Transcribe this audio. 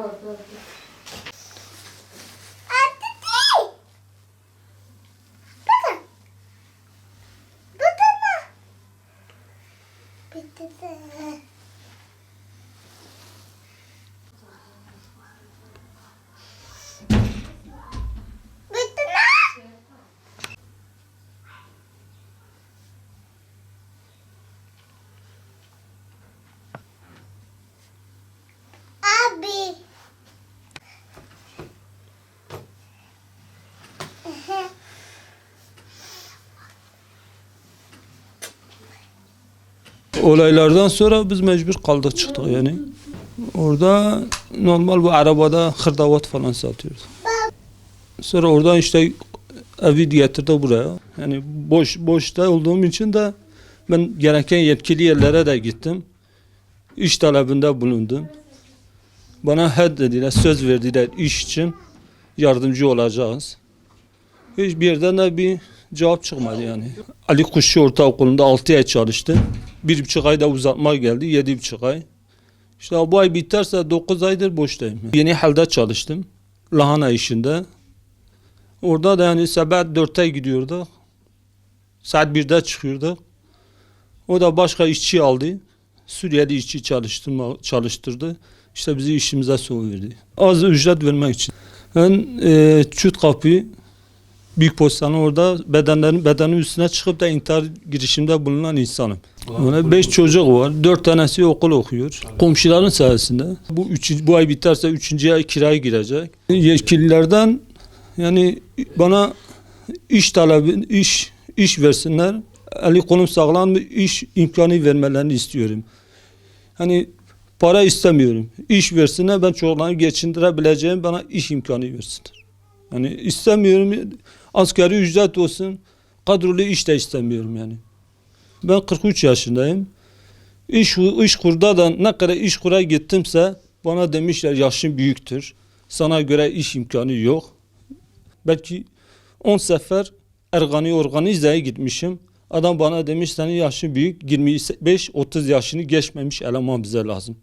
Abi. Olaylardan sonra biz mecbur kaldık çıktık yani. Orada normal bu arabada hırdavat falan satıyordu. Sonra oradan işte evi getirdi buraya. Yani boşta olduğum için de ben gereken yetkili yerlere de gittim. İş talebinde bulundum. Bana he dediler, söz verdiler iş için yardımcı olacağız. Hiçbir yerden de bir cevap çıkmadı yani. Ali Kuşçu Ortaokulu'nda 6 ay çalıştım. 1,5 ayda uzatma geldi, 7,5 ay. İşte bu ay biterse 9 aydır boştayım. Yeni halde çalıştım. Lahana işinde. Orada da yani sabah 4'te gidiyorduk. Saat 1'de çıkıyorduk. O da başka işçi aldı. Suriyeli işçi çalıştırdı. İşte bizi işimize soğuverdi. Az ücret vermek için. Ben Çut Kapı Büyük Postanın orada bedenin üstüne çıkıp da intihar girişiminde bulunan insanım. Ona 5 çocuk var. 4 tanesi okul okuyor. Komşuların sayesinde. Bu ay biterse 3. ay kiraya girecek. Yetkililerden yani bana iş talebi, iş versinler. Eli kolum sağlam bir iş imkanı vermelerini istiyorum. Hani para istemiyorum. İş versinler, ben çocuklarımı geçindirebileceğim, bana iş imkanı versinler. Yani istemiyorum, asgari ücret olsun, kadrolu iş de istemiyorum yani. Ben 43 yaşındayım. İş kurda da ne kadar iş kura gittimse bana demişler yaşın büyüktür. Sana göre iş imkanı yok. Belki 10 sefer Ergani Organize'ye gitmişim. Adam bana demiş senin yaşın büyük, 25-30 yaşını geçmemiş eleman bize lazım.